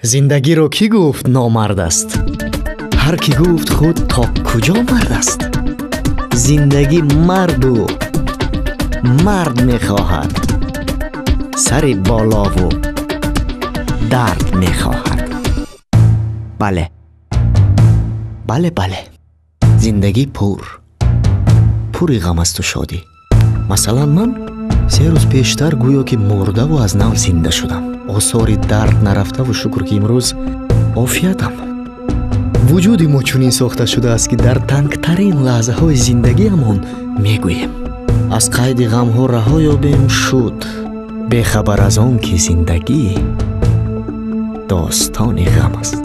زندگی رو کی گفت نامرد است؟ هر کی گفت خود تا کجا مرد است؟ زندگی مرد و مرد میخواهد، سر بالا و درد میخواهد. بله بله بله، زندگی پوری غم است و شادی. مثلا من 3 روز پیشتر گویا که مرده و از نو زنده شدم. آثاری درد نرفته و شکر که امروز عافیتم. وجودی ما چنین ساخته شده است که در تنگترین لحظه های زندگی همان میگوییم از قید غم ها رها یابیم شد، بخبر از آن که زندگی داستان غم است.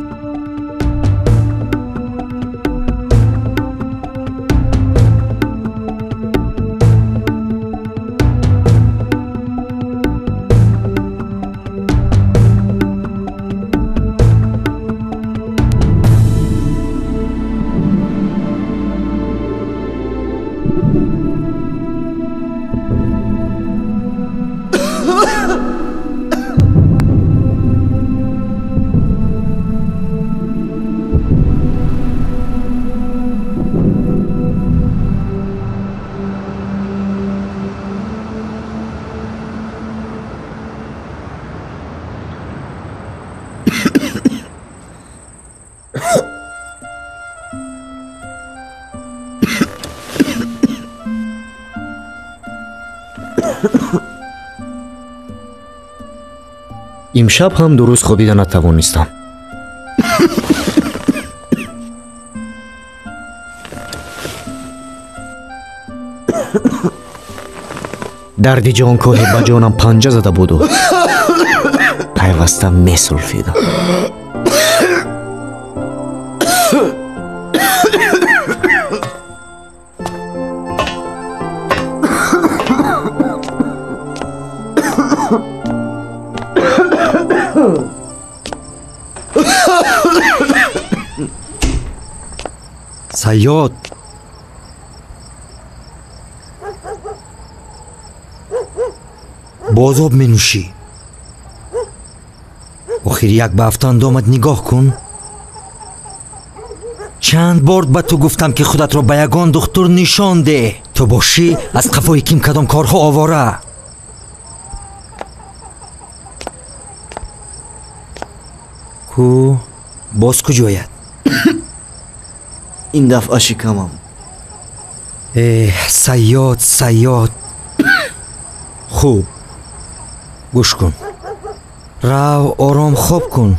امشب هم درست خوابیده نتوانستم. درد جانکاهی به جانم پنجه زده بود و پیوسته می سلفیدم. صیاد باز آب می نوشی؟ آخر یک به هفته اندامت نگاه کن. چند بار به تو گفتم که خودت را به یگان دختر نشان ده تو باشی از قفای کیم کدام کارها آواره. کو باز کجاید؟ این دفعه شکمم. صیاد خوب گوش کن، رو آرام خواب کن،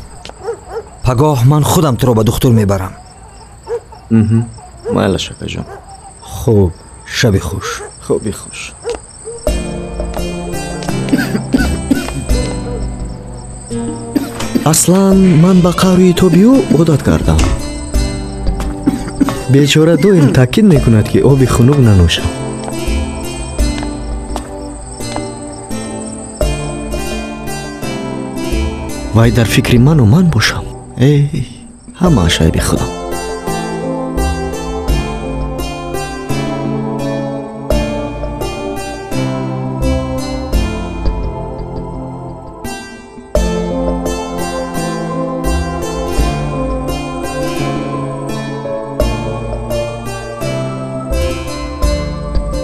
پگاه من خودم تو را به دکتر میبرم. مالا شکر جان. خوب، شب خوش. خوبی خوش. اصلا من به قهوه توبیو عادت کردم. بیچاره دویم تاکید میکند که آب خنک ننوشم. وای در فکر من و من باشم. ای همه شایب خودم.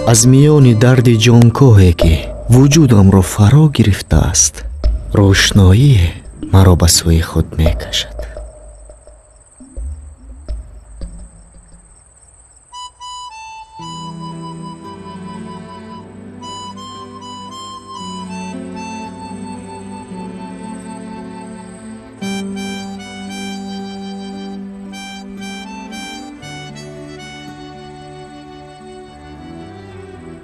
از میان درد جانکاهی که وجودم را فرا گرفته است، روشنایی مرا به سوی خود میکشد.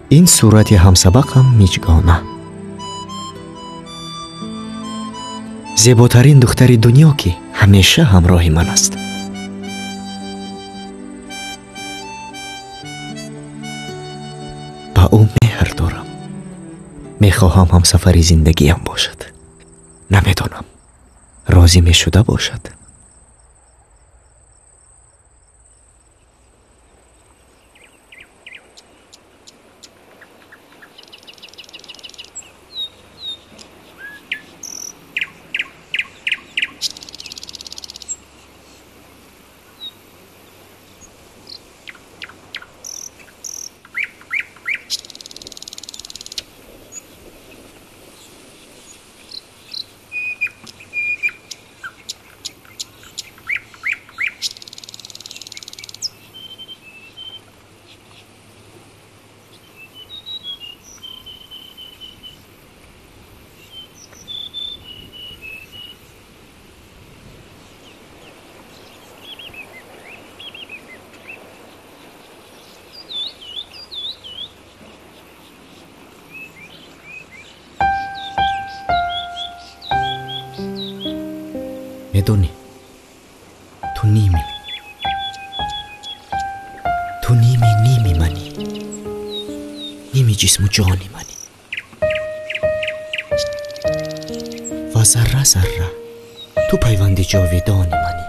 این صورت همسبقم میجگانه، زیباترین دختر دنیا که همیشه همراه من است. با او مهر دارم. میخواهم همسفر زندگیم باشد. نمیدانم راضی میشده باشد. میدونی تو نیمی منی، نیمی جسم و جانی منی و ذره ذره تو پیوند جاویدانی منی.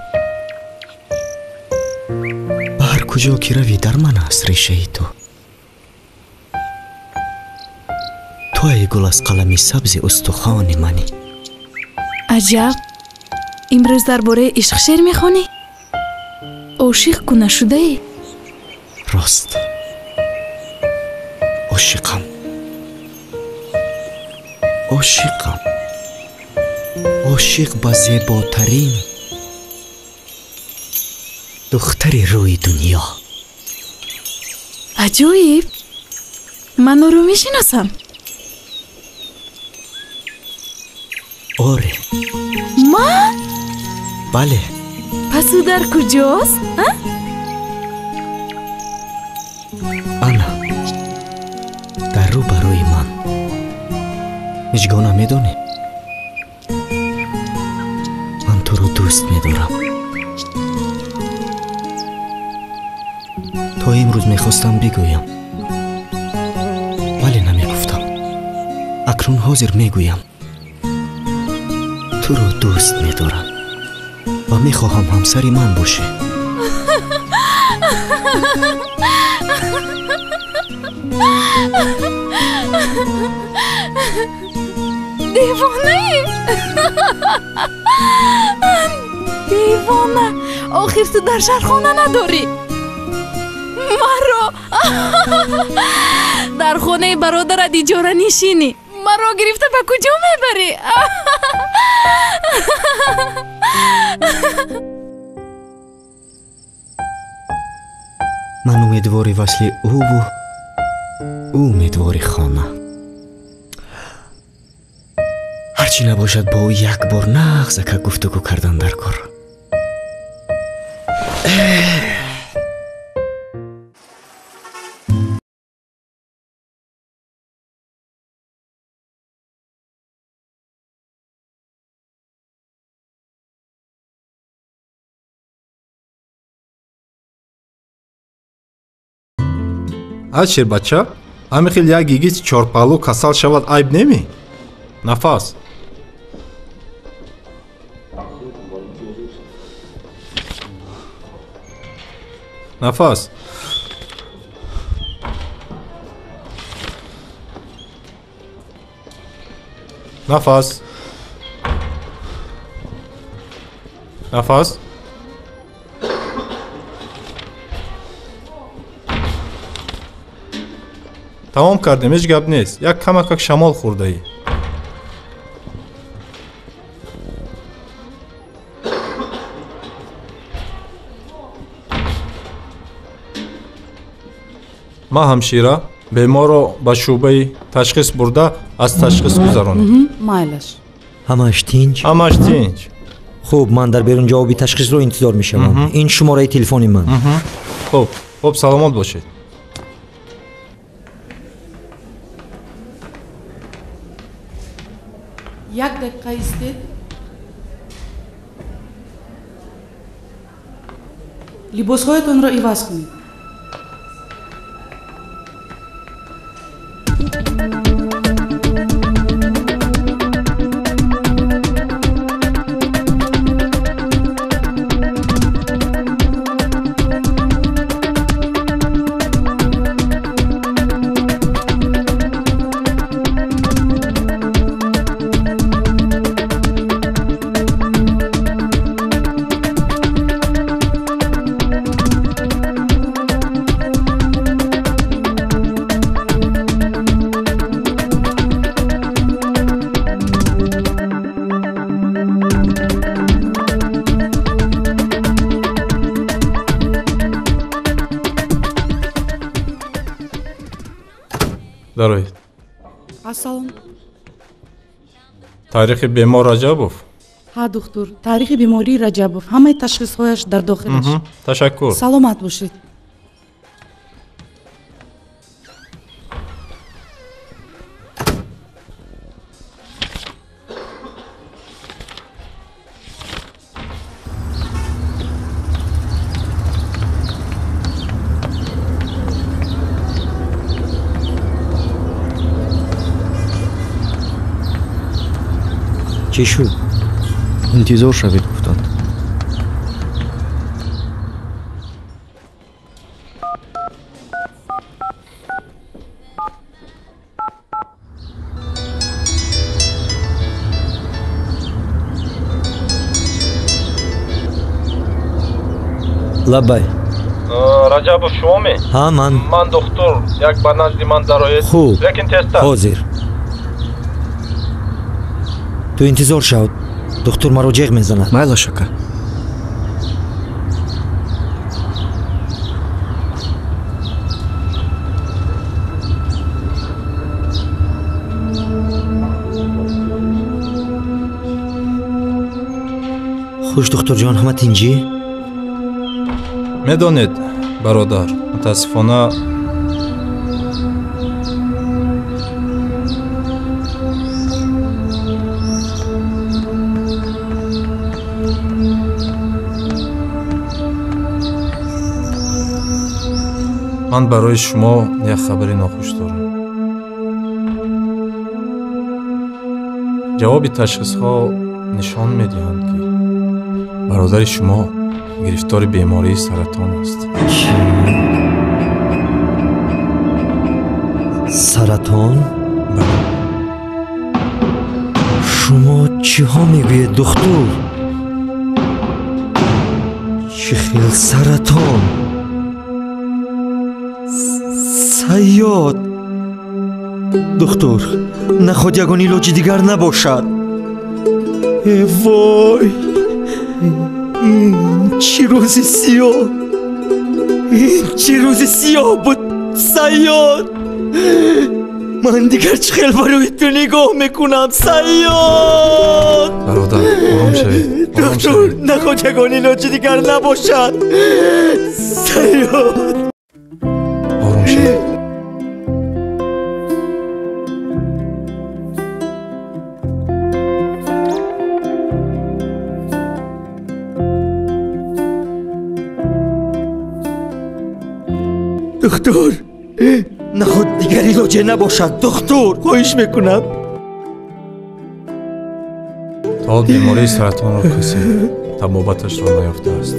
به هر کجا که روی در من است ریشه تو. تو ای گل از قلم سبز استخوان منی. عجب، امروز درباره عشق شعر میخوانی؟ عاشق گونه شده ای؟ راست، عاشقم عاشق به زیباترین دختر روی دنیا. عجایب، من او رو میشناسم. آره. من؟ بله. پس او در کجاست؟ انا در رو برای من. هیچگاه نمیدونی من تو رو دوست میدارم. تا امروز میخواستم بگویم ولی نمیگفتم. اکنون حاضر میگویم تو رو دوست میدارم و میخواهم همسری من باشی. دیوانه، آخر تو در شهر خانه نداری؟ مرا در خانه برادرت اجاره نشینی، مرا گرفته به کجا میبری؟ من امیدواری وصل او و او امیدواری خانه. هرچی نباشد با او یک بار نغزه که گفتگو کردن در کار. Ачир бача, амихил як гигит чорпалу касал шавад айб неми? Нафас. Нафас. Нафас. Нафас. تمام کردیم، هیچ گپ نیست. یک کمک شمال خورده ای. ما همشیره بیمار رو به شعبه تشخیص برده از تشخیص گذرانیم. مایلش. همش تینج؟ همش تینج. خوب، من در بیرون جوابی تشخیص رو انتظار میشم. این شماره تلفنی من. خوب سلامت باشید. یک دقیقه ایستید. لباسهایتان را عوض کنید. دارید. السلام. تاریخ بیمار رجبوف. ها دکتر، تاریخ بیماری رجبوف همه تشخیص‌هایش در داخلش. تشکر. سلامت باشید. چی شد؟ انتظار شوید گفتند. лаббай. раҷабов шумоме? ҳа, ман доктор як ба назди ман дароед. хуб, лекин тезтар. ҳозир. ту интизор шав. доктор маро ҷеғ мезанад. майла шака. хуш духтурҷон, ҳама тинҷӣ? медонед бародар, мутаассифона ман барои шумо як хабари нохуш дорам. ҷавоби ташхисҳо нишон медиҳанд ки бародари шумо гирифтори бемории саратон аст. саратон? шумо чиҳо мегӯед духтур? чӣ хел саратон? саёд? духтур, наход ягон илоҷи дигар набошад? вой, чӣ рӯзи сиёҳ! чӣ рӯзи сиёҳ буд саёд! ман дигар чӣ хел барои ту нигоҳ мекунам саёд! бародар, ором шавед. духтур, наход ягон илоҷи дигар набошад. саёд! ором шавед. духтур, наход дигар илоҷе набошад. духтур, хоҳиш мекунам. то бемории саратонро касе табобаташро наёфтааст.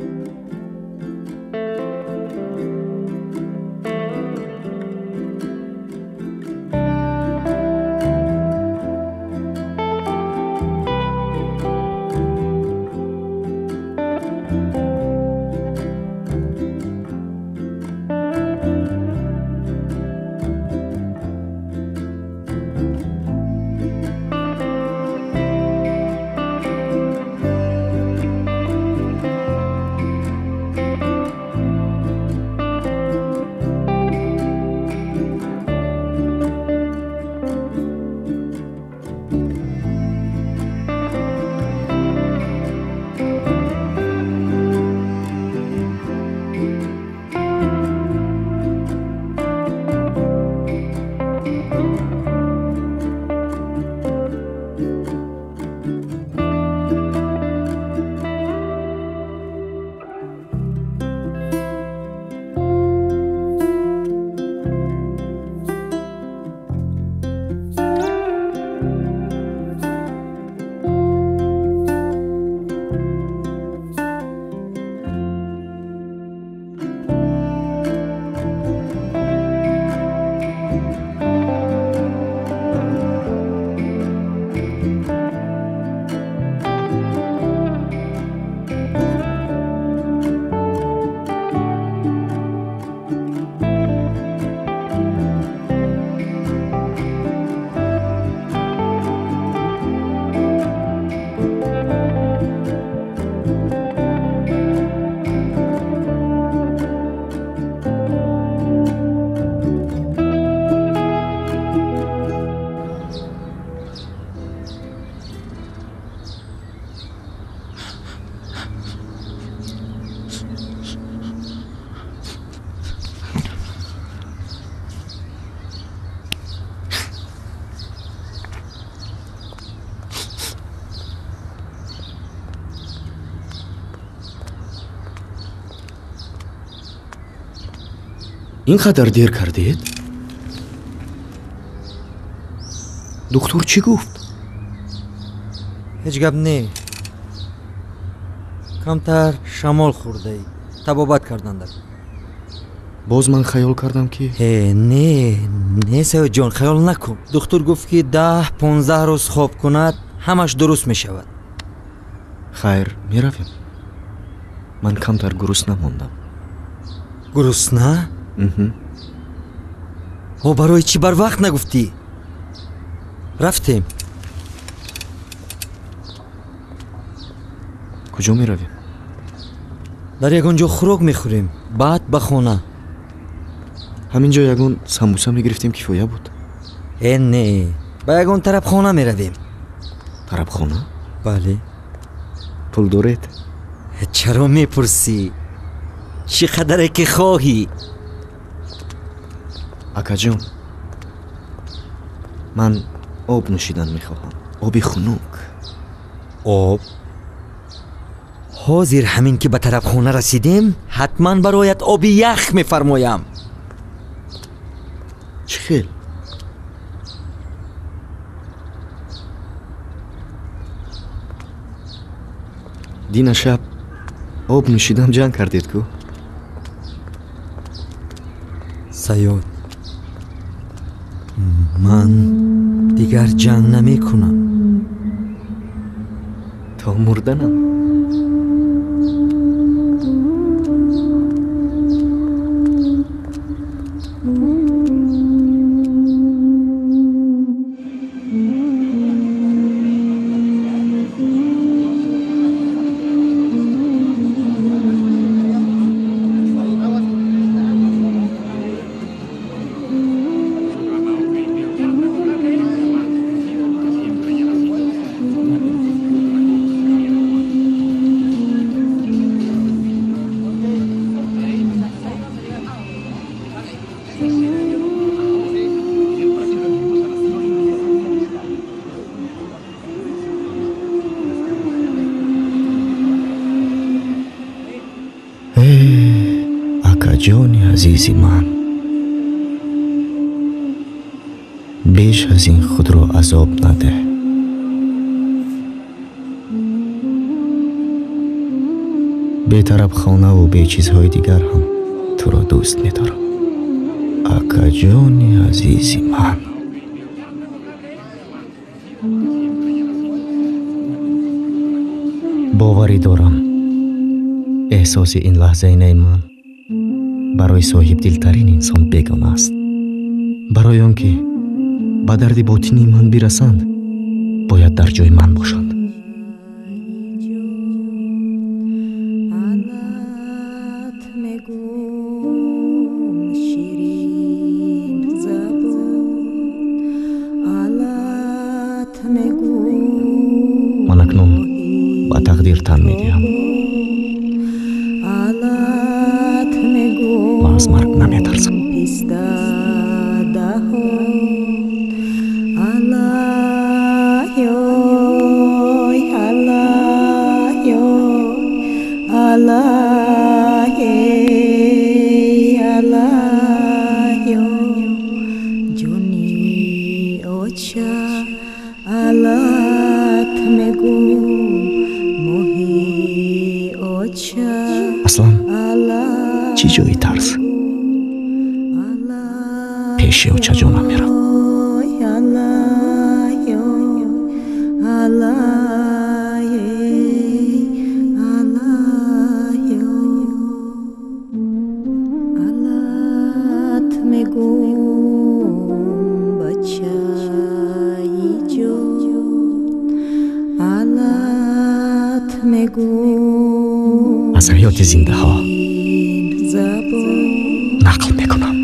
این قدر دیر کردید؟ دکتر چی گفت؟ هیچ گپ نه. کمتر شمال خورده ای. تبابت کردن در. باز من خیال کردم که نه سیاد جان خیال نکن. دکتر گفت که 10-15 روز خواب کند همش درست می شود. خیر میرویم. من کمتر گرسنه ماندم. گرسنه؟ او برای چی بر وقت نگفتی؟ رفتیم. کجا میرویم؟ در یگان جا خوراک میخوریم بعد به خانه. همینجا یگان سمبوسه میگرفتیم کفایه بود. نه به یگان طرف خانه میرویم. طرف خانه؟ بله. پول دارید؟ چرا میپرسی؟ چی قدره که خواهی؟ اکا جان من آب نوشیدن میخواهم. آبی خنک. آب؟ حاضر همین که به طرف خانه رسیدیم حتما برایت آبی یخ میفرمایم. چی خیل؟ دین شب آب نوشیدم جنگ کردید کو؟ سیاد من دیگر جنگ نمی کنم تا مردنم. جانی عزیزی من، بیش از این خود را عذاب نده. به طرف خانه و به چیزهای دیگر هم تو را دوست می‌دارم. اکا جانی عزیزی من. باوری دارم احساس این لحظه نه من برای صاحب دلترین انسان بیگانه است. برای آنکه به درد باطنی من برسند باید در جای من باشند. من اکنون با تقدیر تن میدیم. من از مرگ نمیترسم. اصلا چی جایی ترس؟ پیشی و چه جانم میرم. از حیات زنده ها نقل میکنم.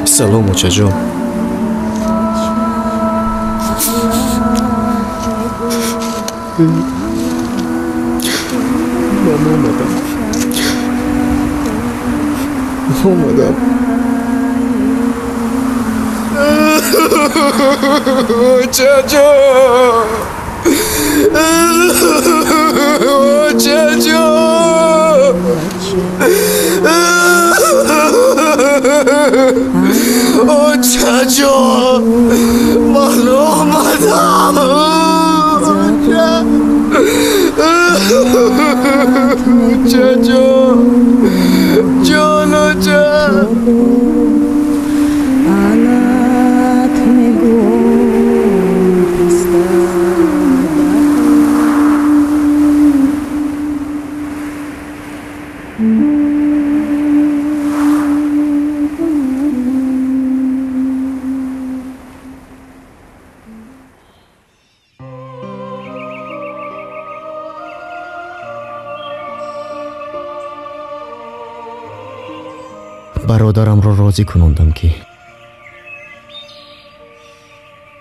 سلام اوچه جان. اومدم چجا چجا چجا من اومدم چجا جانو جان برادرم را راضی کنوندم که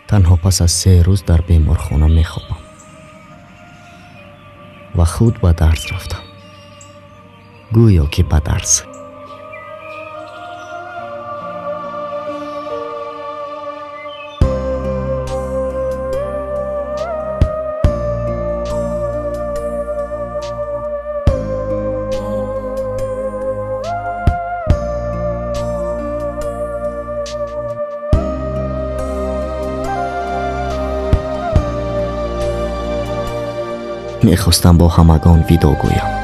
تنها پس از 3 روز در بیمارخانه میخوابم و خود به درس رفتم، گویا که به درس. میخواستم با همگان ویدا گویم.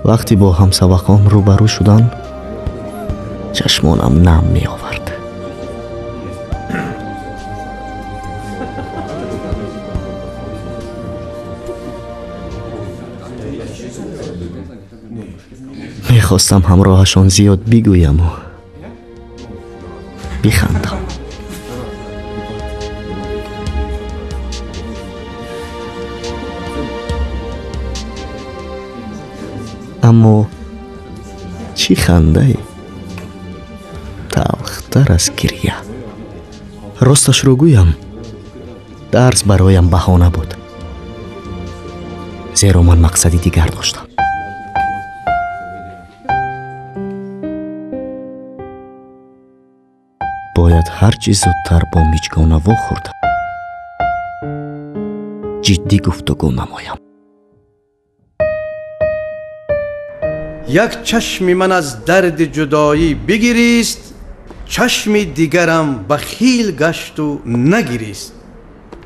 وقتی با همسبقام روبرو شدن چشمانم نم می آورد. میخواستم همراهشان زیاد بگویم و بخندم. اما چی خنده تلختر از گریه. راستش رو گویم درس برایم بهانه بود، زیرا من مقصدی دیگر داشتم. باید هرچی زودتر با میچگانه واخوردم جدی گفتگو نمایم. یک چشم من از درد جدایی بگیریست، چشم دیگرم بخیل گشت و نگیریست.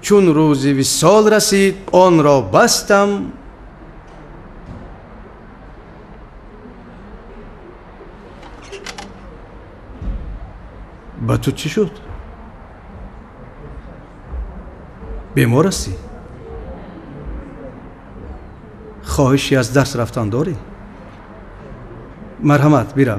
چون روز وصال رسید آن را بستم، با تو چی شد؟ بیمار هستی؟ خواهشی از درس رفتن داری؟ مرحمت بیرو.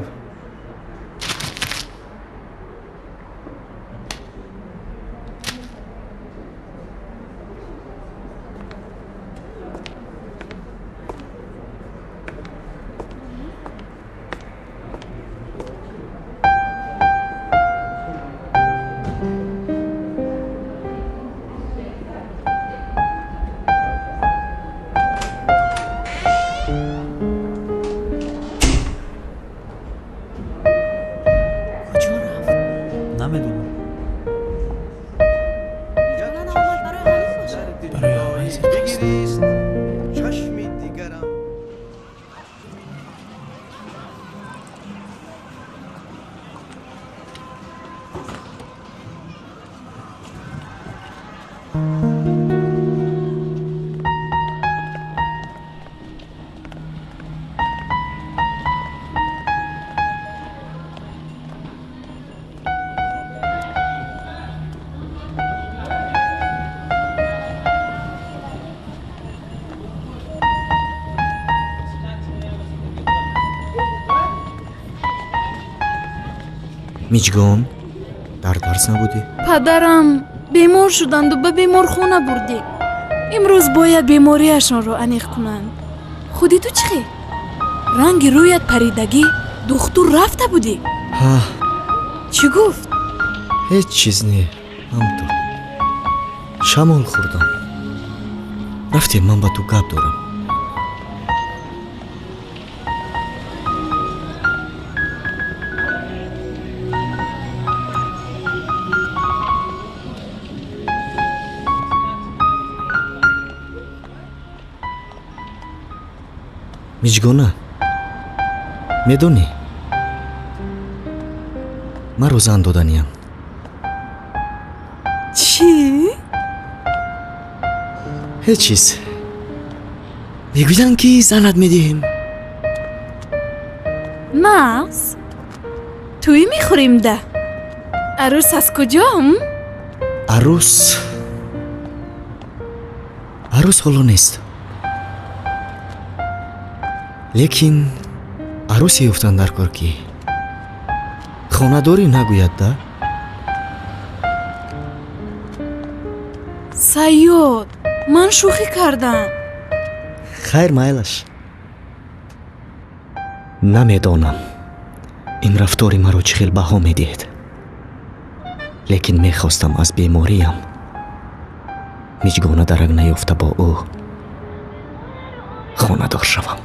миҷгон дар дарс набудӣ? падарам бемор шуданду ба беморхона бурдем. имрӯз бояд бемориашонро аниқ кунанд. худи ту чихе? ранги рӯят паридагӣ духтур рафта будӣ? ҳа, чӣ гуфт? ҳеҷ чиз не, ҳамтон. шамол хӯрдам. рафтем, ман ба ту гап дорам. миҷгона, медонӣ, маро зан доданиянд. чӣ? ҳеҷ чиз. мегӯянд ки занат медиҳем. мағз? туӣ мехӯрем да. арӯс аз куҷом? арӯс ҳоло нест. лекин арӯсе ёфтан дар кор ки хонадорӣ нагӯяд да? саёд, ман шӯхӣ кардам. хайр, майлаш. намедонам ин рафтори маро чӣ хел баҳо медиҳед, лекин мехостам аз бемориям миҷгона дарак наёфта бо ӯ хонадор шавам.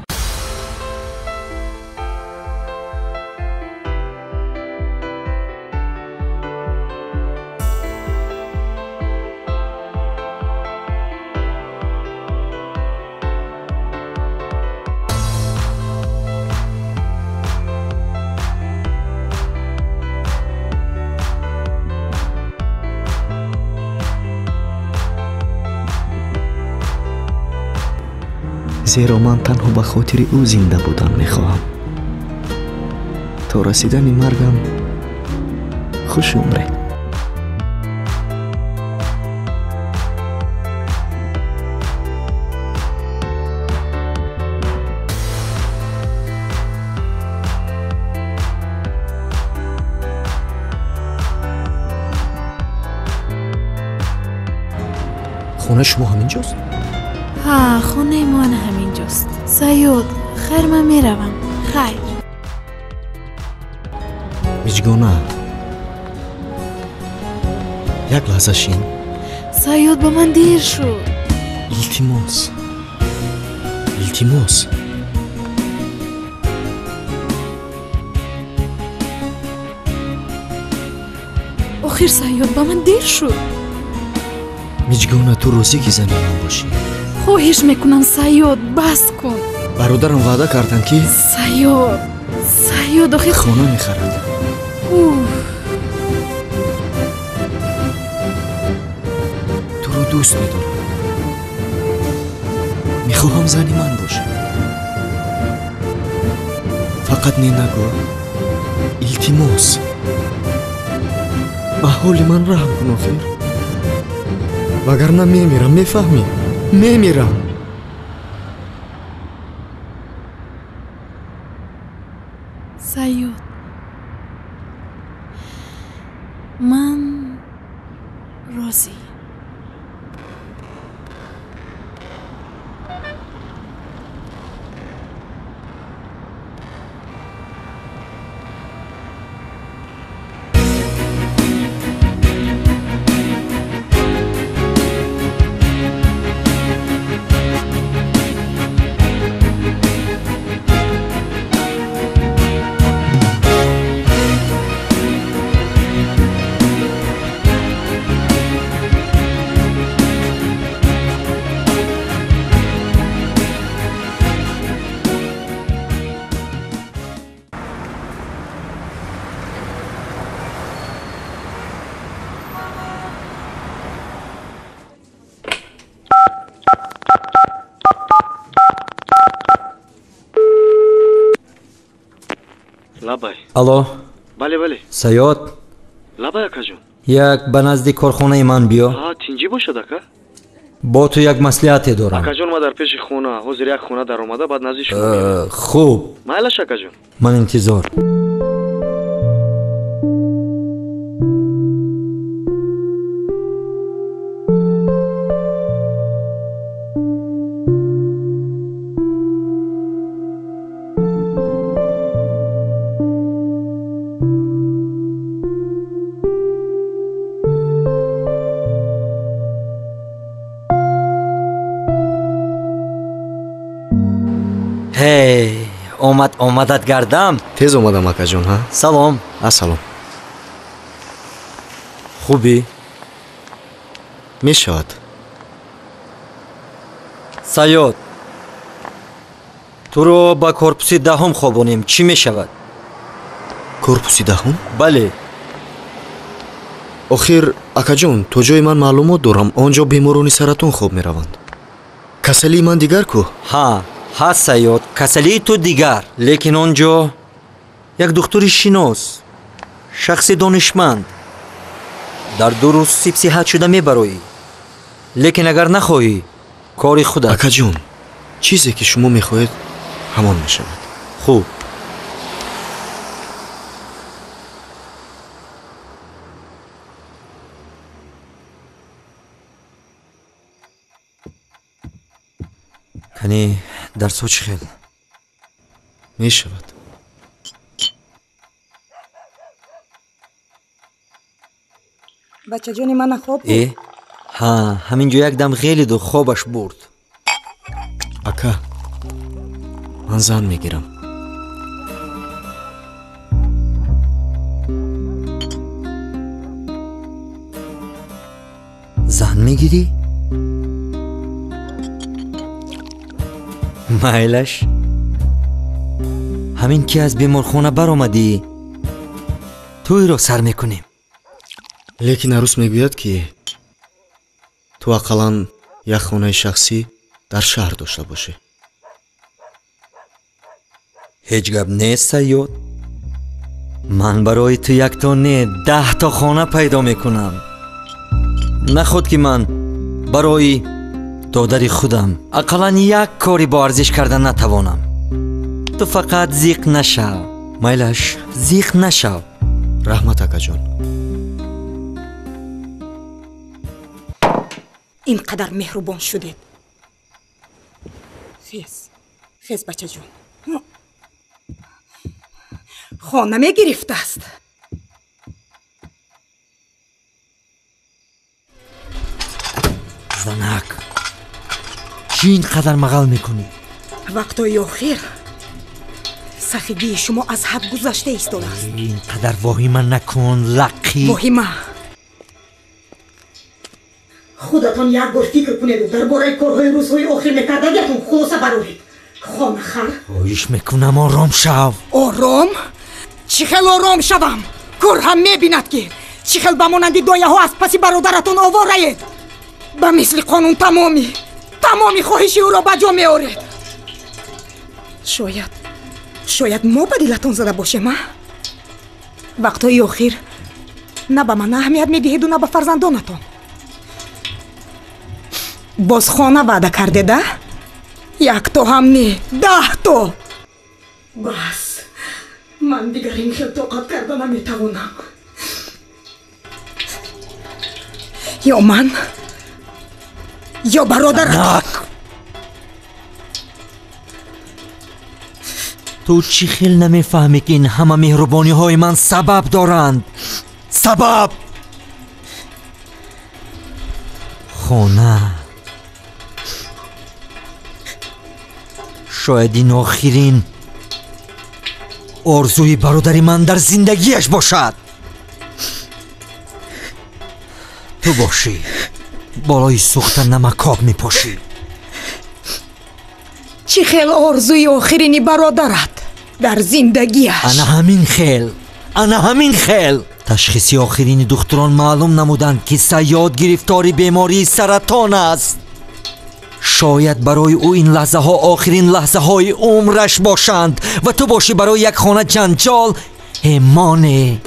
зеро ман танҳо ба хотири ӯ зинда будан мехоҳам. то расидани маргам хуш умре. خونه شما همینجاست؟ ها، خونه ما همینجاست. سیاد، خیر من میروم. خیر. میجگونه یک لحظه شین. سیاد با من دیر شد. التماس آخر سیاد با من دیر شد. میجگونه تو روزی که زنی من باشی. خواهش میکنم سیاد بس کن. برادرم وعده کردن که سیاد آخر خانه میخرد. تو رو دوست میدارم. میخواهم زنی من باشی. فقط نگو. التماس به حال من رحم کن آخر. وگرنه میمیرم. میفهمی؟ میمیرم. سیاد من راضی. лабай. алло, бале. саёд, лабай акаҷон. як ба назди корхонаи ман биё. тинҷӣ бошад ака. бо ту як маслиҳате дорам. акаҷон ма дар пеши хона ҳозир як хона даромада баъд назди шумо меоям. хуб, майлаш акаҷон. ман интизор. ҳей, омадат гардам. тез омадам акаҷон. ҳа салом. ассалом. хубӣ? мешавад. саёд, туро ба корпуси даҳум хобонем. чӣ мешавад? корпуси даҳум? бале. охир акаҷон, то ҷои ман маълумот дорам онҷо беморони саратон хоб мераванд. касалии ман дигар ку? ҳа саёд, касалии ту дигар. лекин онҷо як духтури шинос, шахси донишманд. дар 2 рӯз сиҳат шуда мебароӣ. лекин агар нахоҳӣ, кори худат. акаҷон, чизе ки шумо мехоҳед ҳамон мешавад. хуб. кани дарсҳо чӣ хел? мешавад. бачаҷони мана хоб ҳамин ҷо як дам ғелиду хобаш бурд. ака, ман зан мегирам. зан мегирӣ? майлаш, ҳамин ки аз беморхона баромадӣ, тӯйро сар мекунем. лекин арӯс мегӯяд ки ту ақаллан як хонаи шахсӣ дар шаҳр дошта бошӣ. ҳеҷ гап нест саёд. ман барои ту якто не 10 то хона пайдо мекунам. наход ки ман барои додари худам ақаллан як кори бо арзиш карда натавонам. ту фақат зиқ нашав. майлаш, зиқ нашав. раҳмат акаҷон. ин қадар меҳрубон шудед. хез бачаҷон, хона мегирифтааст. занак, чӣ ин қадар мағал мекунӣ? вақтҳои охир сахигии шумо аз ҳад гузашта истодааст. ин қадар воҳима накун, лаққӣ. воҳима? худатон як бор фикр кунеду дар бораи корҳои рӯзҳои охир мекардагиатон хулоса бароред. хонахар, хоҳиш мекунам ором шав. ором? чӣ хел ором шавам? кур ҳам мебинад ки чӣ хел ба монанди дояҳо аз паси бародаратон овораед. ба мисли қонун тамоми хоҳиши ӯро ба ҷо меоред. шояд мо ба дилатон зада бошем. вақтҳои охир на ба ман аҳамият медиҳеду на ба фарзандонатон. боз хона ваъда кардеда? 1 то ҳам не, 10 то. бас ман дигар ин хел тоқат карда наметавонам. ё ман ё бародарат. ту чӣ хел намефаҳмӣ ки ин ҳама меҳрубониҳои ман сабаб доранд? сабаб! хона. шояд ин охирин орзуи бародари ман дар зиндагиаш бошад. ту бошӣ болои сӯхта намакоб мепошӣ. чӣ хел орзуи охирини бародарат дар зиндагиаш? ана ҳамин хел. ташхиси охирини духтурон маълум намуданд ки саёд гирифтори бемории саратон аст. شاید برای او این لحظه ها آخرین لحظه های عمرش باشند و تو باشی برای یک خانه جنجال همانه.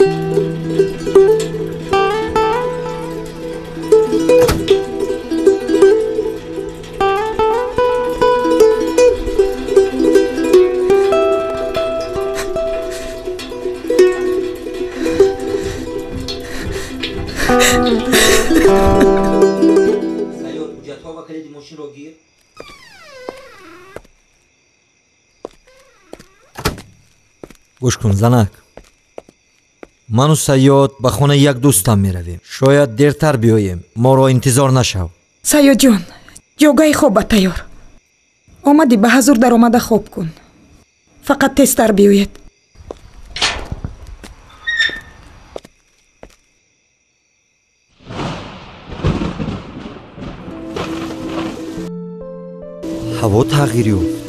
گوش کن زنک، من و سیاد به خونه یک دوستم می رویم. شاید دیرتر بیاییم، ما را انتظار نشو. سیاد جان، جوگای خوب تیار. آمدی به حضور در آمده خوب کن. فقط تستر بیاید. هوا تغییری یافت.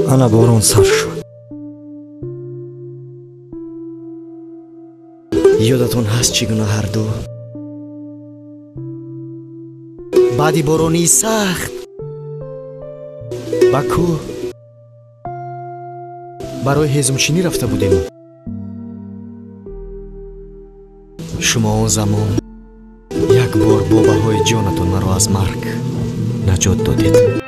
انا باران سر شد. یادتون هست چگونه هر دو بعدی بارانی سخت با کوه برای هضمچینی رفته بودیم. شما اون زمان یک بار با بهای جانتون مرا از مرگ نجات دادید.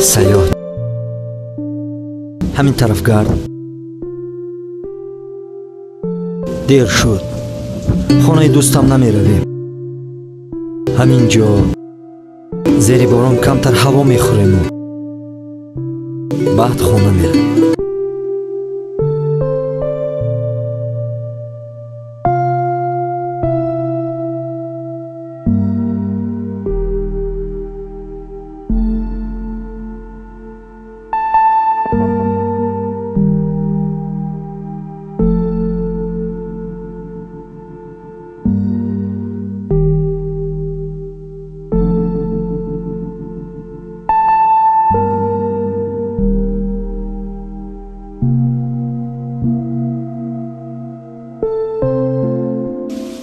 سیاد، همین طرف گرد. دیر شد، خانه دوستم نمی رویم. همینجا زیر باران کمتر هوا می خوریم و بعد خانه می رویم.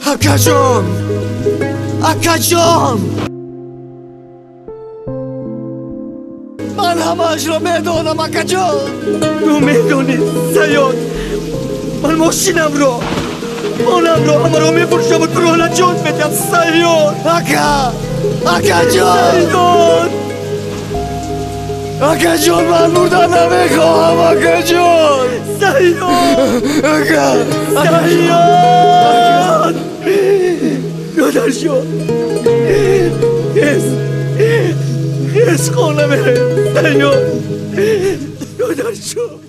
اکا جان، اکا جان، من همه‌اش را میدانم اکا جان. تو میدونی سیاد، من ماشینم را همه را میفروشم و تو را نجات میدم سیاد. اکا جان، سیاد، اکا جان، من مردن نمیخواهم اکا جان. سیاد، اکا سیاد، مادر جان، خیز خانه میره سیاد، مادر جان.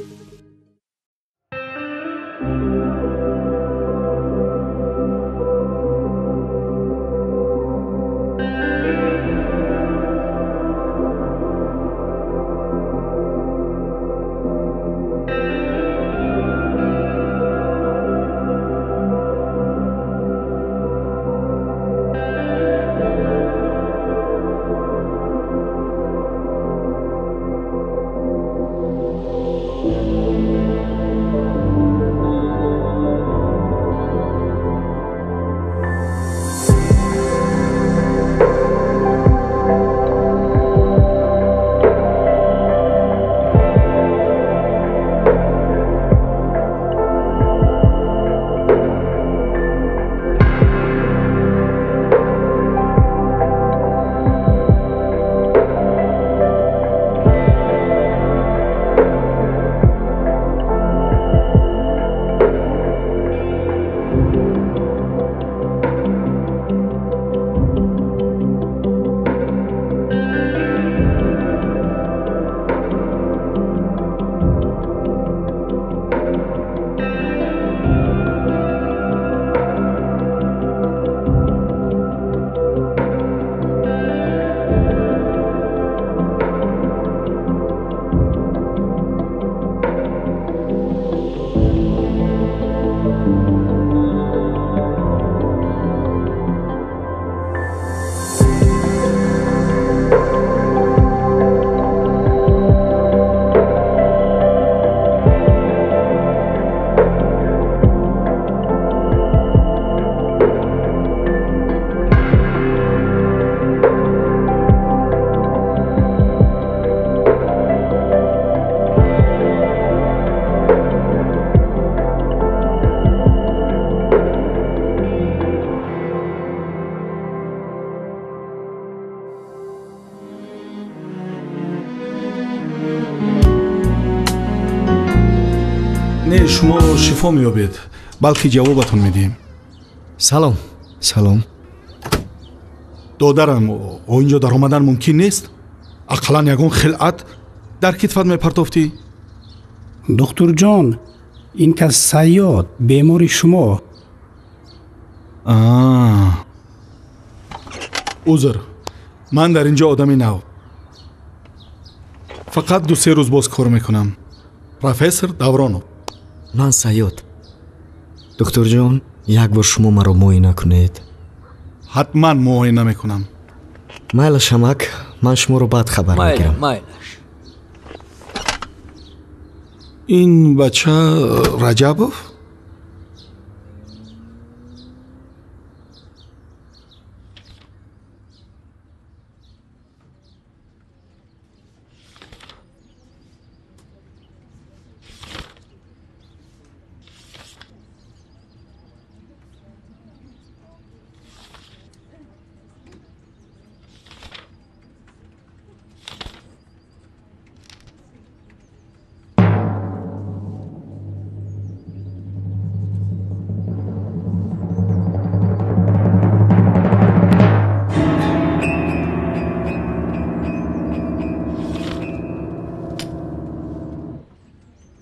шумо шифо меёбед, балки ҷавобатон медиҳем. салом. салом. додарам, инҷо даромадан мумкин нест? ақаллан ягон хилъат дар китфат мепартофтӣ? духтурҷон, ин кас саёд, бемори шумо. узр, ман дар инҷо одами нав. фақат 2-3 рӯз боз кор мекунам. профессор Давронов. ман саёд. духтурҷон, як бор шумо маро муоина кунед. ҳатман муоина мекунам. майла шамак, ман шуморо баъд хабар мегирам. майлаш. ин бача Раҷабов?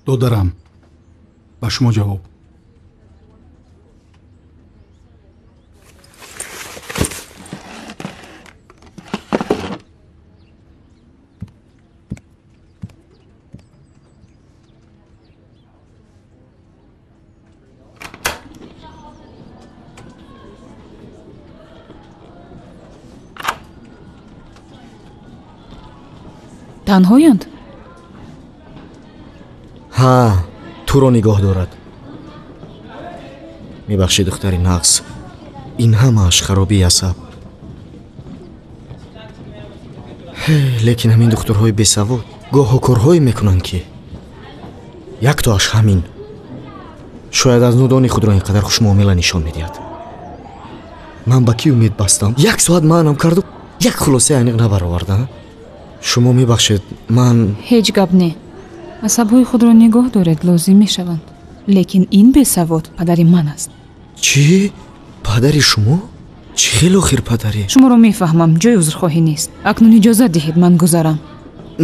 додарам, ба шумо ҷавоб. танҳоянд? ҳа, туро нигоҳ дорад. мебахшед духтари нағз, ин ҳамааш харобии асаб. лекин ҳамин духтурҳои бесавод гоҳо корҳое мекунанд ки яктоаш ҳамин шояд аз нудони худро ин қадар хушмуомила нишон медиҳад. ман ба кӣ умед бастам? 1 соат маънам карду як хулосаи аниқ набаровардам. шумо мебахшед, ман ҳеҷ гап не. асабҳои худро нигоҳ доред, лозим мешаванд. лекин ин бесавод падари ман аст. чӣ? падари шумо? чӣ хел охир падаре? шуморо мефаҳмам, ҷои узрхоҳӣ нест. акнун иҷозат диҳед ман гузарам.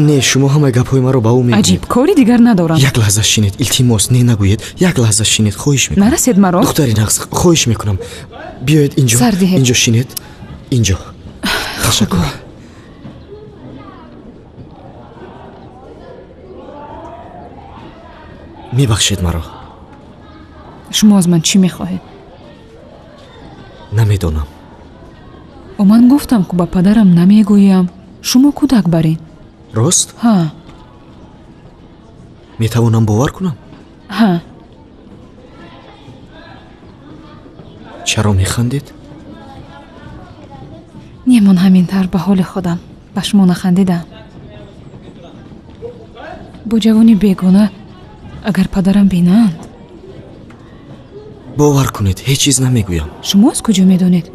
не, шумо ҳамаи гапҳои маро ба ӯ мегӯед. аҷиб, кори дигар надорам. як лаҳза шинед, илтимос, не нагӯед. як лаҳза шинед, хоҳиш мекунам. нарасед маро? духтари нағз, хоҳиш мекунам. биёед инҷо. сар диҳед. инҷо шинед. инҷо. ташаккур. мебахшед маро. шумо аз ман чӣ мехоҳед? намедонам. ман гуфтам ку ба падарам намегӯям. шумо кӯдак барин. рост? ҳа. метавонам бовар кунам? ҳа. чаро механдед? не, ман ҳамин тар ба ҳоли худам. ба шумо нахандидам. бо ҷавони бегона агар падарам бинанд. бовар кунед, ҳеҷ чиз намегӯям. шумо аз куҷо медонед?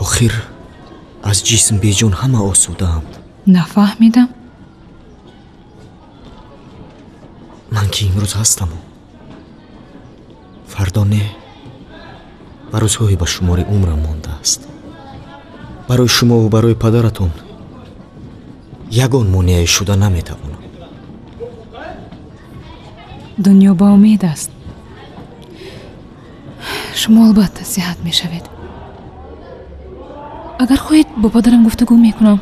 охир аз ҷисм беҷон ҳама осудаам. нафаҳмидам. ман ки имрӯз ҳастаму фардо не. ба рӯзҳои ба шумори умрам мондааст. барои шумову барои падаратон ягон монеае шуда наметавонам. дунё ба умед аст. шумо албатта сиҳат мешавед. агар хоҳед бо падарам гуфтагӯ мекунам.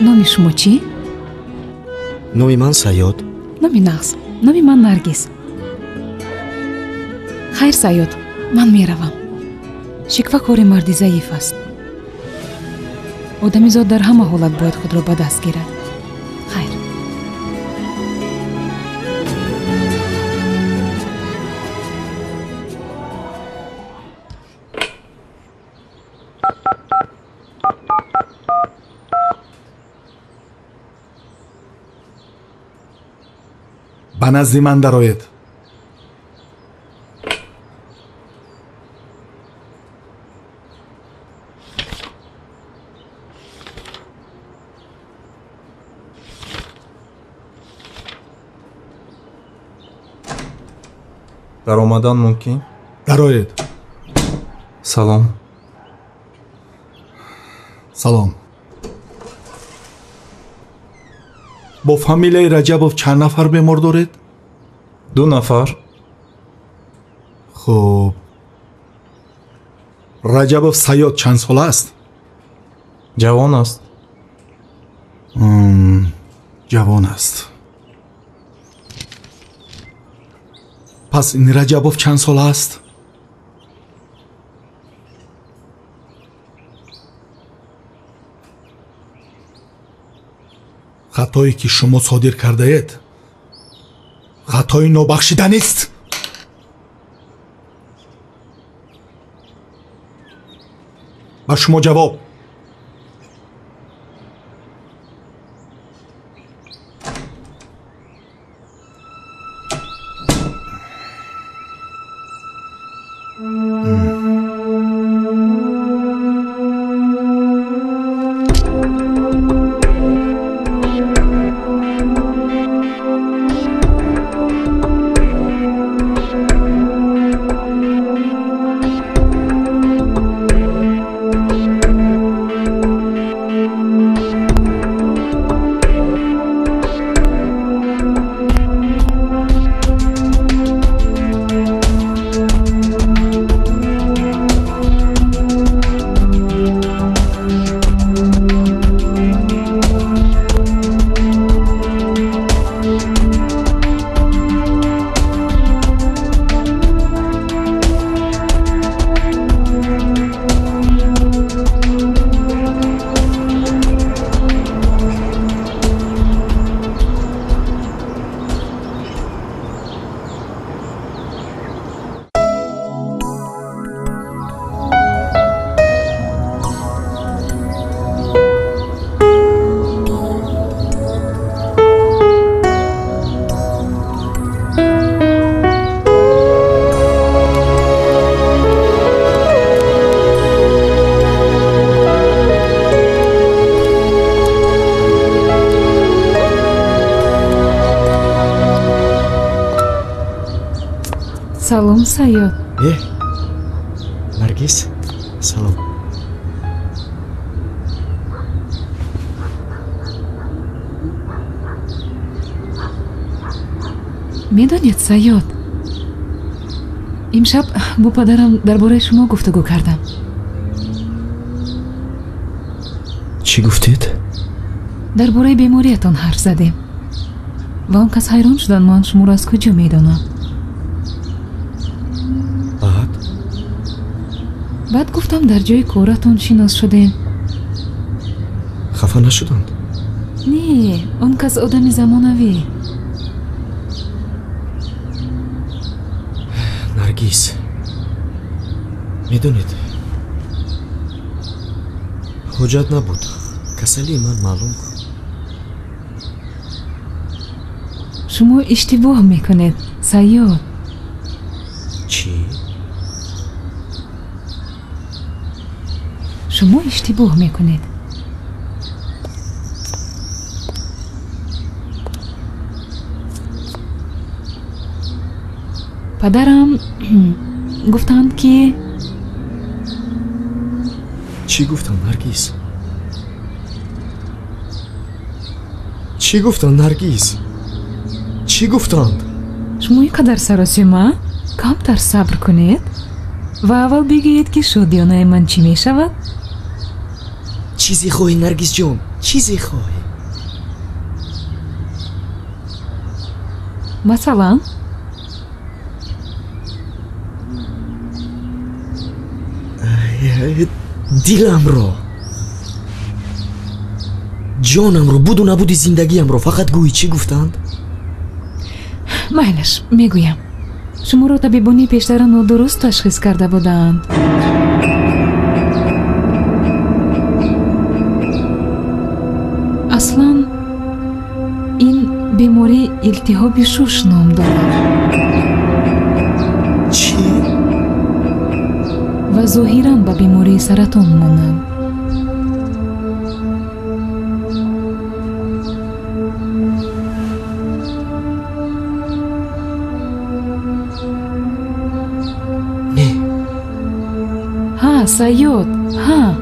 номи шумо чӣ? номи ман саёд. номи нағз. номи ман наргиз. хайр саёд, ман меравам. шиква кори марди заиф аст. одамизод дар ҳама ҳолат бояд худро ба даст гирад. хайр. ба назди ман дароед. дар омадан мумкин? дароед. Салом. салом. бо фамилияи раҷабов чанд нафар бемор доред? 2 нафар. хуб. раҷабов саёд чанд сола аст? ҷавон аст. ҷавон аст. пас ин раҷабов чанд сола аст? хатое ки шумо содир кардаед хатои нобахшиданист. ба шумо ҷавоб. салом саёд. наргиз салом. медонед саёд, имшаб бо падарам дар бораи шумо гуфтагӯ кардам. чӣ гуфтед? дар бораи бемориятон ҳарф задем ва он кас ҳайрон шуданд ман шуморо аз куҷо медонам. баъд гуфтам дар ҷои коратон шинос шудем. хафа нашуданд? не, он кас одами замонавӣ. наргиз, медонед ҳоҷат набуд касалии ман маълум кун. шумо иштибоҳ мекунед саёд. чӣ? шумо иштибоҳ мекунед. падарам гуфтанд ки... чӣ гуфтанд наргиз? чӣ гуфтанд наргиз? чӣ гуфтанд? шумо ин қадар саросима камтар сабр кунед ва аввал бигӯед ки шодиёнаи ман чӣ мешавад. чизе хоҳӣ наргизҷон, чизе хоҳӣ? масалан диламро, ҷонамро, буду набуди зиндагиямро фақат гӯӣ чӣ гуфтанд? майлаш мегӯям. шуморо табибони пештара нодуруст ташхис карда буданд. аслан ин беморӣ илтиҳоби шуш ном дорад. чӣ? ва зоҳиран ба бемории саратон монанд. صیاد. ها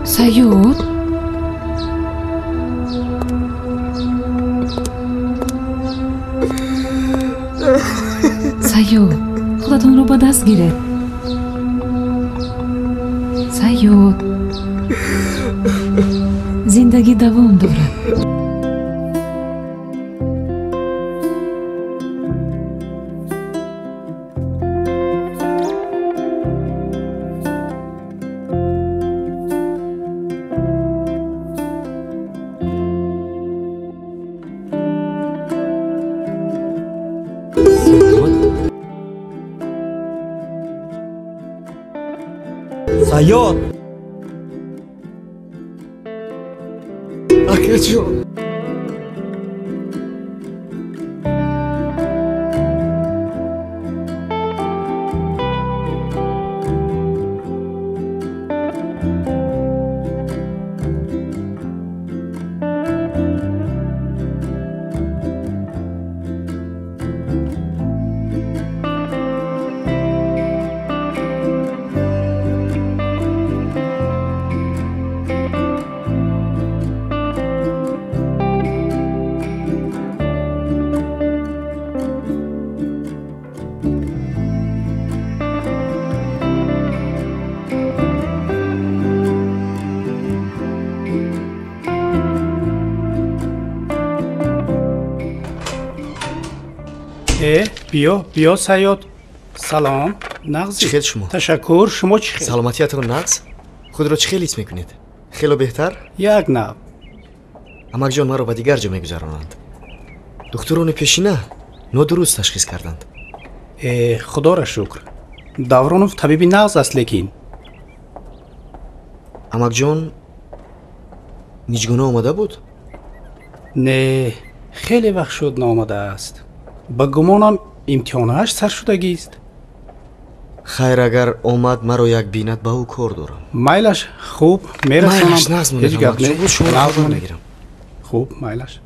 صیاد صیاد خودتون رو با دست گیره. صیاد زندگی دوام داره. صیاد اکه جان بیا صیاد. سلام. نغزی. چی خیلی شما؟ تشکر. شما چی خیلی؟ سلامتیتون نغز؟ خود را چی خیلی حس میکنید؟ خیلی بهتر؟ یک نه. امک جان مرا به دیگر جا میگذرانند. دکتران پیشینه نادرست تشخیص کردند. خدا را شکر. دورانوف طبیبی نغز است لیکن. امک جان نیجگونه آمده بود؟ نه خیلی وقت شد نامده است. با گمانم امتحانهاش سر شدگی است. خیر اگر آمد مرا یک بینت به او کار دارم. مایلش خوب میرسانم. مایلش نغز هیچ گپ نه. شما رو نگیرم. خوب مایلش.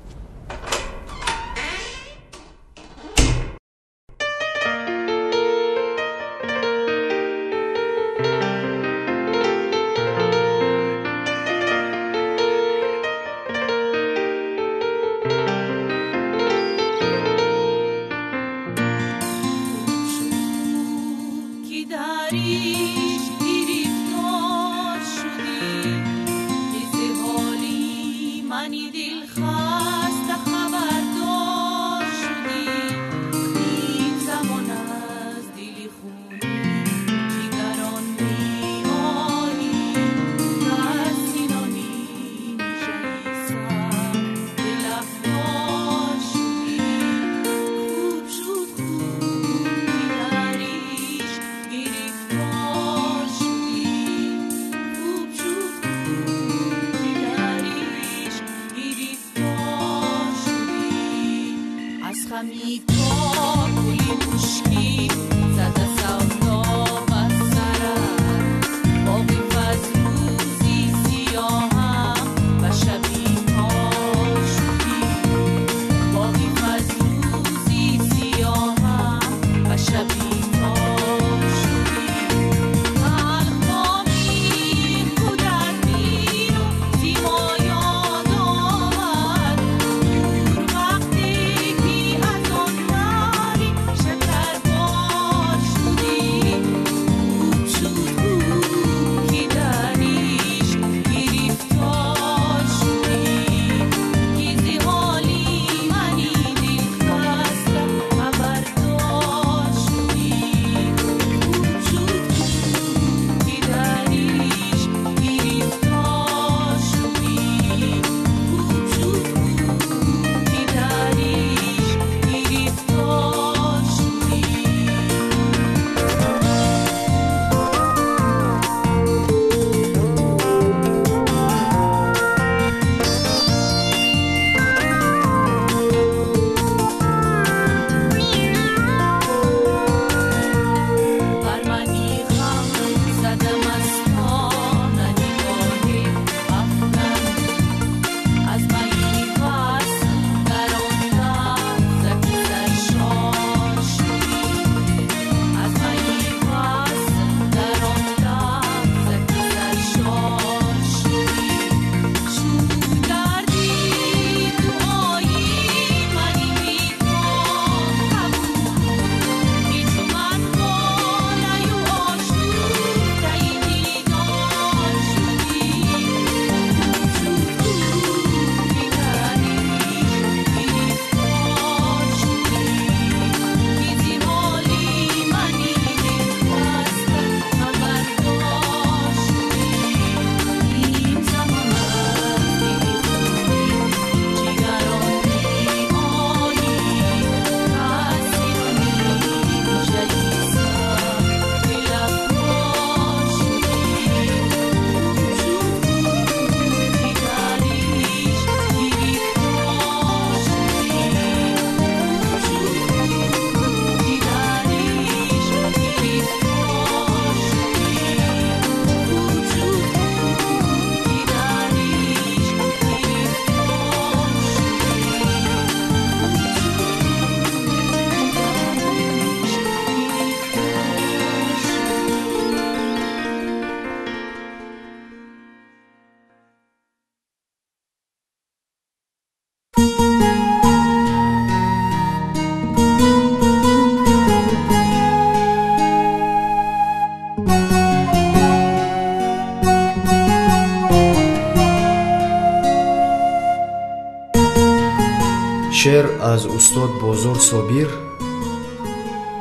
шеър аз устод бозор собир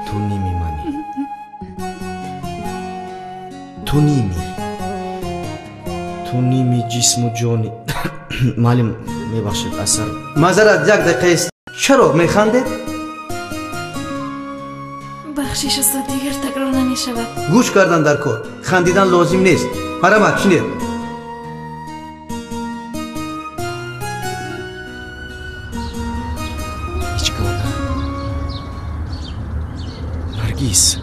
ту ними манӣ ту ними ҷисму ҷони маълим мебахшед асар мазарат як дақиқаест чаро механдед бахшиш устод дигар такрор намешавад гӯш кардан дар кор хандидан лозим нест марҳамат чинед наргиз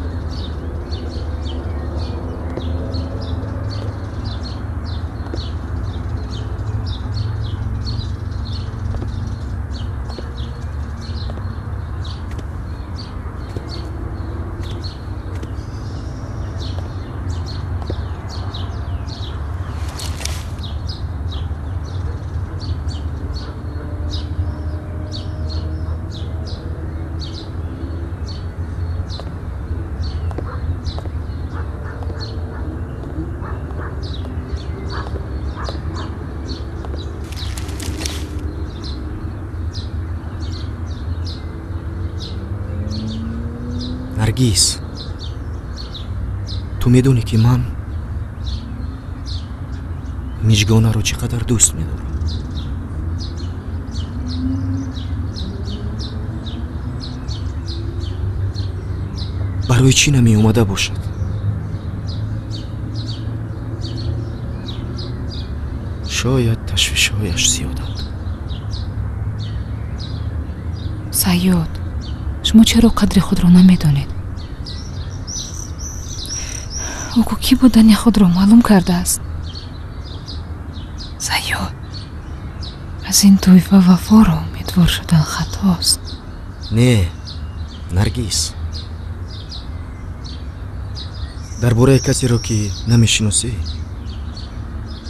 наргиз ту медонӣ ки ман мижгонаро чӣ қадар дӯст медорам барои чӣ намеомада бошад шояд ташвишҳояш зиёданд саёд шумо чаро қадри худро намедонед ӯ кӣ будани худро маълум кардааст саёд аз ин тӯйфа вафоро умедвор шудан хатост не наргиз дар бораи касеро ки намешиносӣ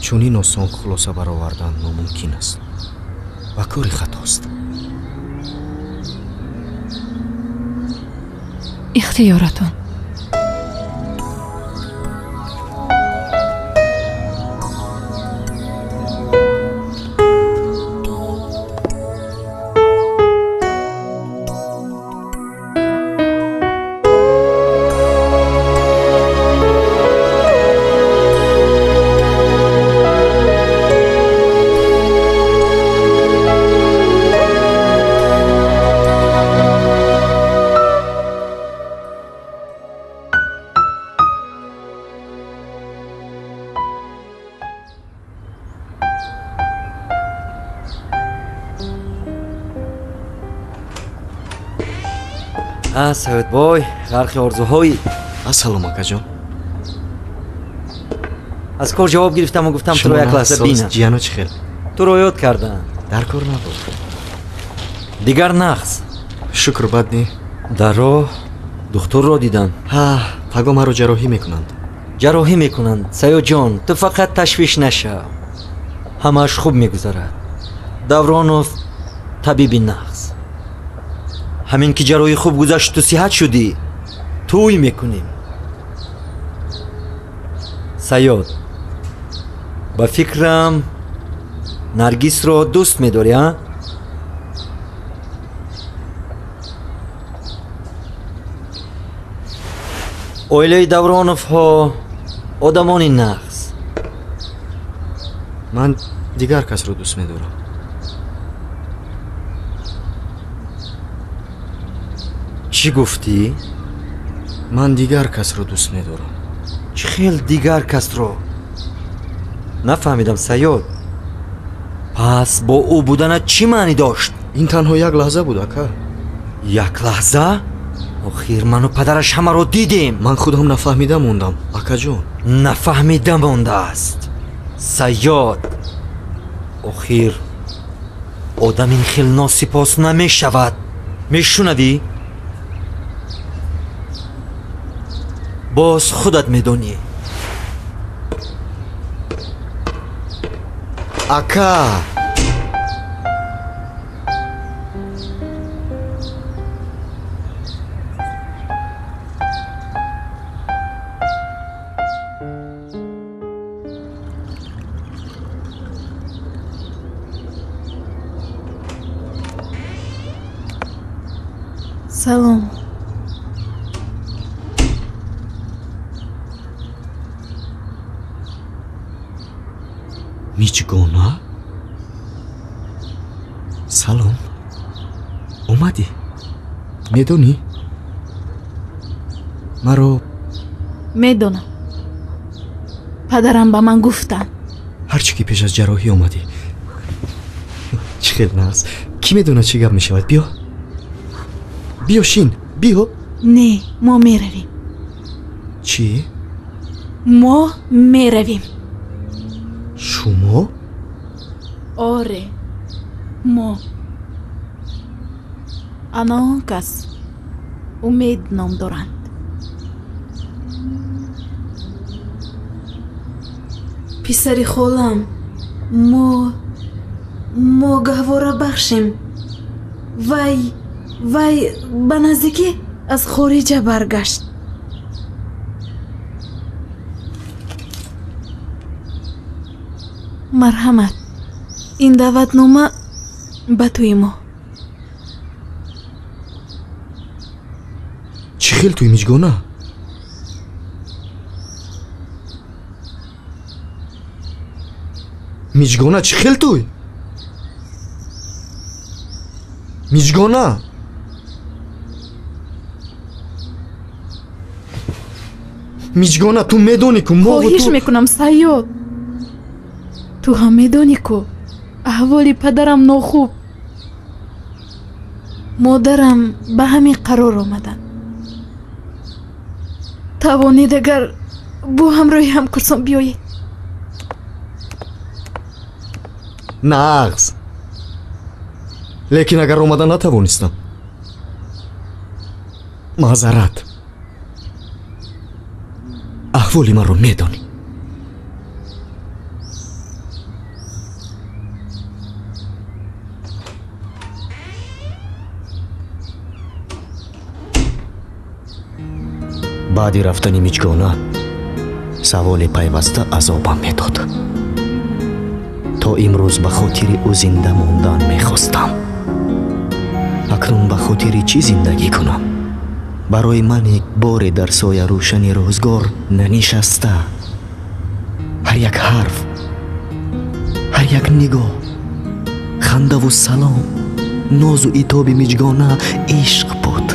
чунин осон хулоса баровардан номумкин аст ва кори хатост ихтиёратон саёдбой ғарқи орзуҳои ассалом акаҷон аз кор ҷавоб гирифтаму гуфтам туро як лаҳза бинам ҷияно чӣ хел туро ёд кардам дар кор набуд дигар нағз шукр бад не дар роҳ духтурро дидам паго маро ҷарроҳӣ мекунанд саёдҷон ту фақат ташвиш нашав ҳамааш хуб мегузарад давронов табиби нағз ҳамин ки ҷарроҳӣ хуб гузашт ту сиҳат шудӣ тӯй мекунем саёд ба фикрам наргизро дӯст медорӣ а оилаи давроновҳо одамони нағз ман дигар касро дӯст медорам чӣ гуфтӣ ман дигар касро дӯст медорам чӣ хел дигар касро нафаҳмидам саёд пас бо ӯ буданат чӣ маънӣ дошт ин танҳо як лаҳза буд ака як лаҳза охир ману падараш ҳамаро дидем ман худам нафаҳмида мондам акаҷон нафаҳмида мондааст саёд охир одам ин хел носипос намешавад мешунавӣ боз худат медонӣ ака салом. миҷгона салом омадӣ медонӣ маро медонам падарам ба ман гуфтанд ҳарчӣ ки пеш аз ҷарроҳӣ омадӣ чӣ хел нағз кӣ медонад чӣ гап мешавад биё биё шин биё не мо меравем чӣ мо меравем шумо оре мо ана он кас умед ном доранд писари холам мо гаҳвора бахшем вай ба наздикӣ аз хориҷа баргашт марҳамат ин даъватнома ба тӯи мо чӣ хел тӯи миҷгона миҷгона чӣ хел тӯй миҷгона миҷгона ту медонӣ ку мо хоҳиш мекунам саёд ту ҳам медонӣ ку аҳволи падарам нохуб модарам ба ҳамин қарор омаданд тавонед агар бо ҳамроҳи ҳамкурсон биёед нағз лекин агар омада натавонистам маъзарат аҳволи маро медонӣ баъди рафтани миҷгона саволи пайваста азобам медод то имрӯз ба хотири ӯ зинда мондан мехостам акнун ба хотири чӣ зиндагӣ кунам барои мане боре дар соя рӯшани рӯзгор нанишаста ҳар як ҳарф ҳар як нигоҳ хандаву салом нозу итоби миҷгона ишқ буд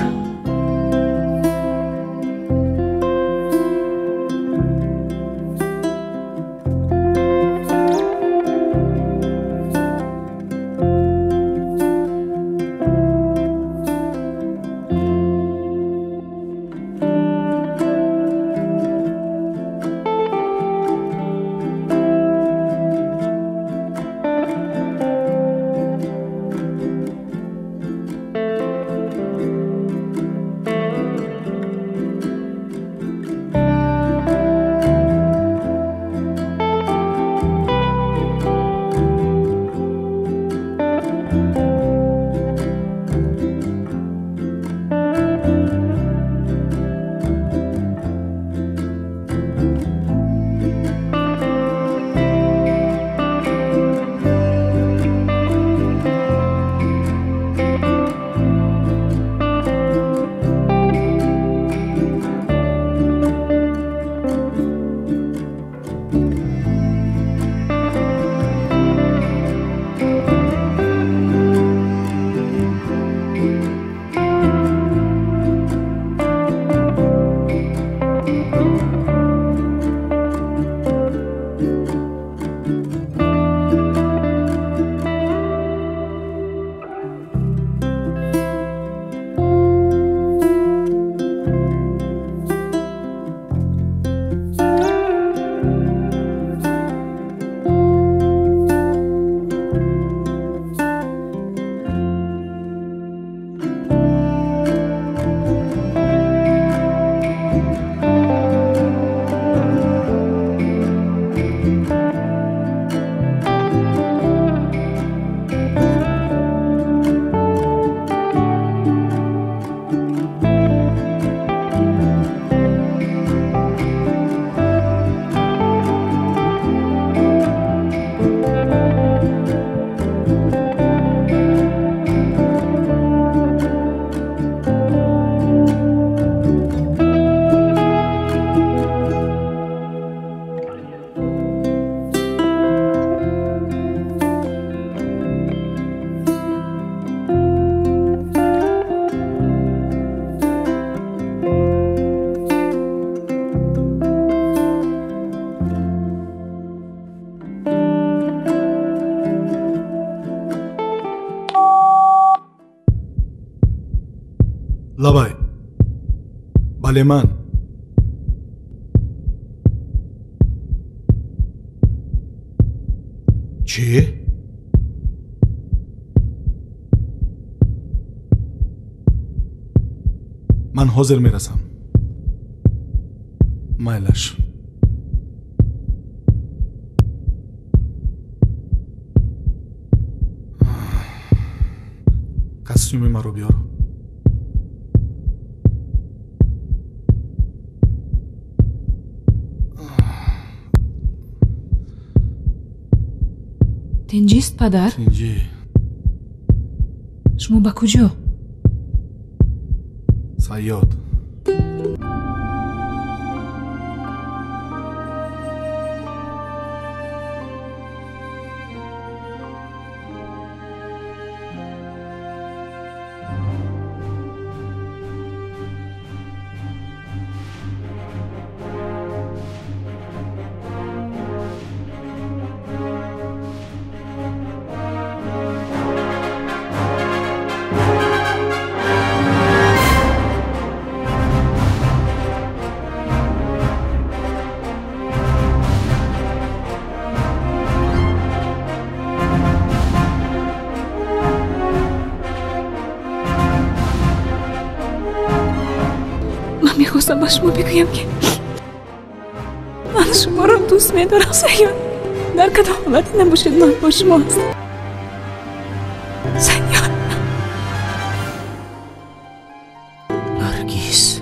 лабай. бале ман. чӣ? ман ҳозир мерасам. майлаш. костюми маро биёр. тинҷист падар? тинҷӣ. шумо ба куҷо? саёд. میخواستم با شما بگویم که من شما رو دوست میدارم سیاد. در کدام حالتی نباشید من با شما هستم سیاد. نرگس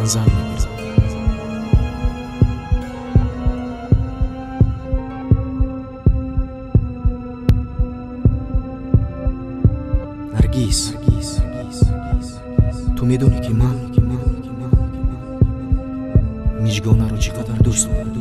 زن نرگس تو میدونی که من میجگانه رو چقدر دوست دارم.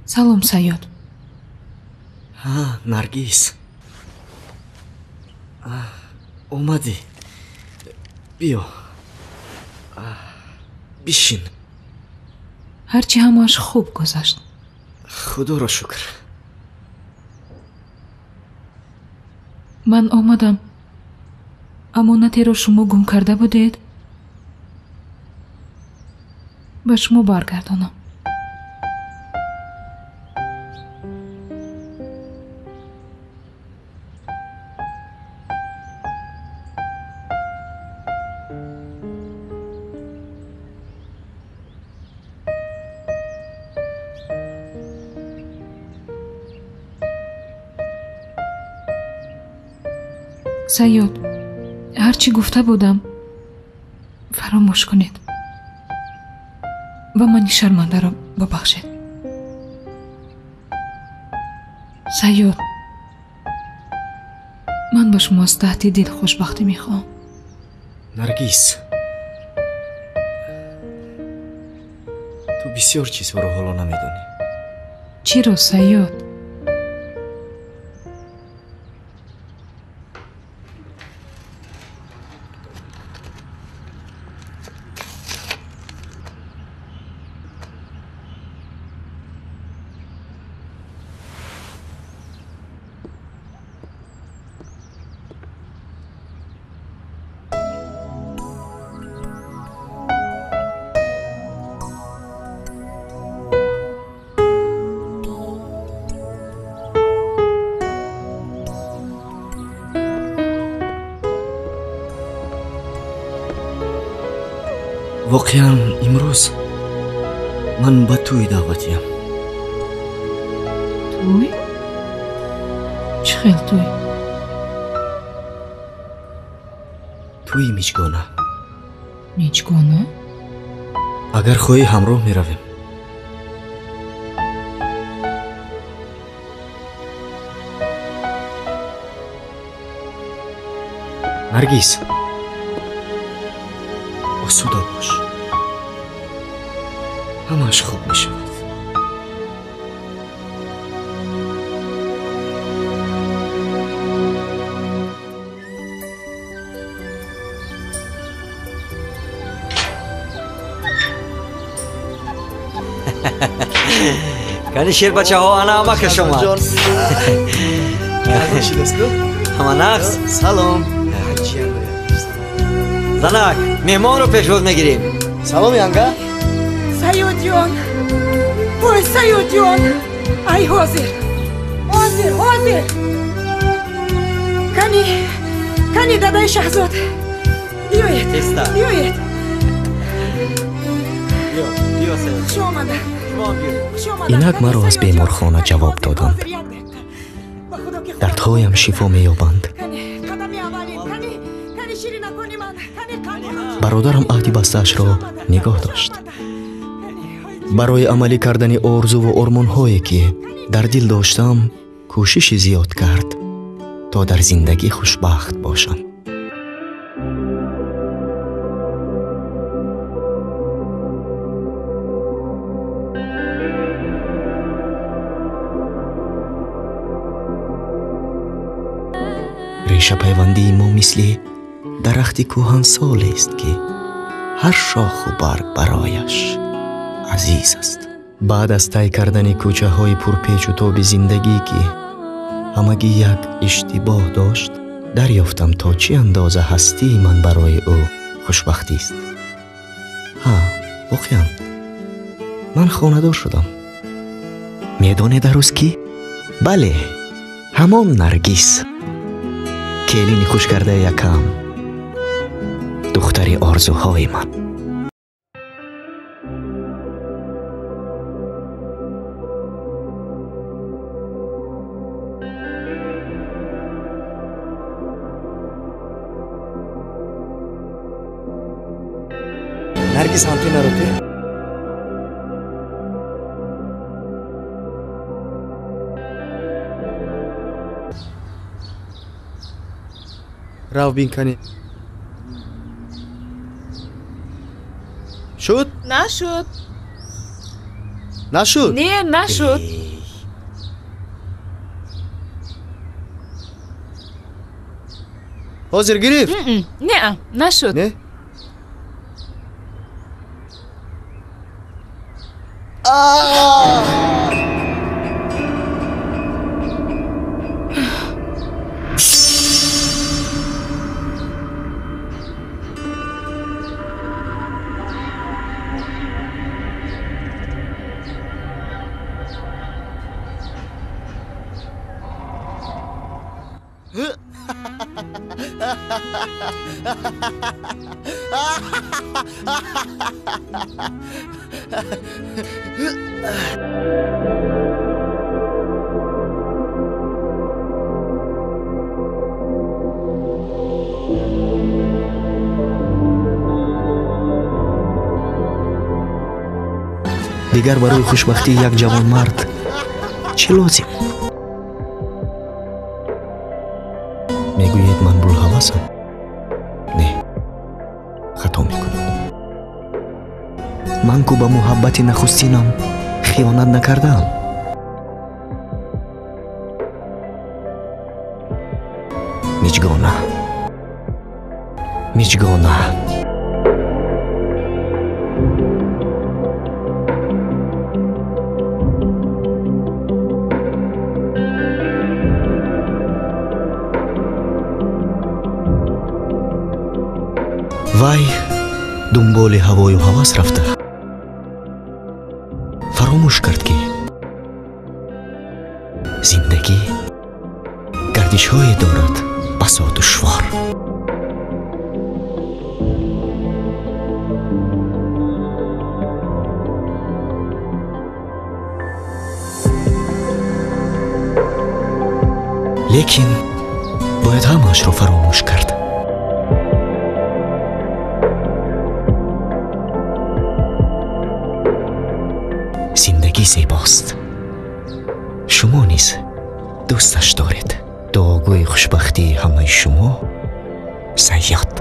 салом Саёд. Наргиз. омадӣ. биё. бишин. ҳарчи ҳамааш хуб гузашт. худоро шукр. ман омадам амонатеро шумо гум карда будед ба шумо баргардонам. Саёд, ҳарчи гуфта будам фаромӯш кунед ва мани шармандаро бубахшед. Саёд, ман ба шумо аз таҳти дил хушбахтӣ мехоҳам. наргиз, ту бисёр чизҳоро ҳоло намедонӣ. чиро Саёд? воқеан имрӯз ман ба тӯи даъватиям. тӯй? чӣ хел тӯй? тӯи миҷгона. миҷгона? агар хоҳӣ ҳамроҳ меравем. наргиз, осуда бош. ҳамааш хуб мешавад. кани шербачаҳо ана амака шумо. ҳама нақс? салом. занак, меҳмонро пешвоз мегирем. салом янга. Саёдjon! Ой, Саёдjon! Ай, ҳозир! ҳозир, ҳозир! Кани дадаи шаҳзод. Биёед. Биёед. биё Саёд. Хуш омада. инак маро аз беморхона ҷавоб доданд. дардҳоям шифо меёбанд. бародарам аҳди бастаашро нигоҳ дошт. барои амалӣ кардани орзуву ормонҳое ки дар дил доштам кӯшиши зиёд кард то дар зиндагӣ хушбахт бошам. решапайвандии мо мисли дарахти кӯҳансолест ки ҳар шоху барг барояш азиз аст. баъд аз тай кардани кӯчаҳои пурпечу тоби зиндагӣ ки ҳамагӣ як иштибоҳ дошт, дарёфтам то чӣ андоза ҳастии ман барои ӯ хушбахтист. воқеан ман хонадор шудам. медонед арӯз кӣ? бале, ҳамон наргиз, келини хушкардаи якам, духтари орзуҳои ман. наргиз ҳам ту нароти? рав бин кани. шуд? нашуд. نشد نه نشد. حاضر گرفت؟ نه نشد. نه؟ дигар барои хушбахтии як ҷавонмард чӣ лозим? мегӯед ман булҳавасам? не, хато мекунед. ман ку ба муҳаббати нахустинам хиёнат накардаам. миҷгона миҷгона вай дунболи ҳавою ҳавас рафта фаромӯш кард ки зиндагӣ гардишҳое дорад басо душвор. лекин бояд ҳамаашро фаромӯш кард. зиндагӣ зебост. шумо низ дӯсташ доред. дуогӯи хушбахтии ҳамаи шумо саёд.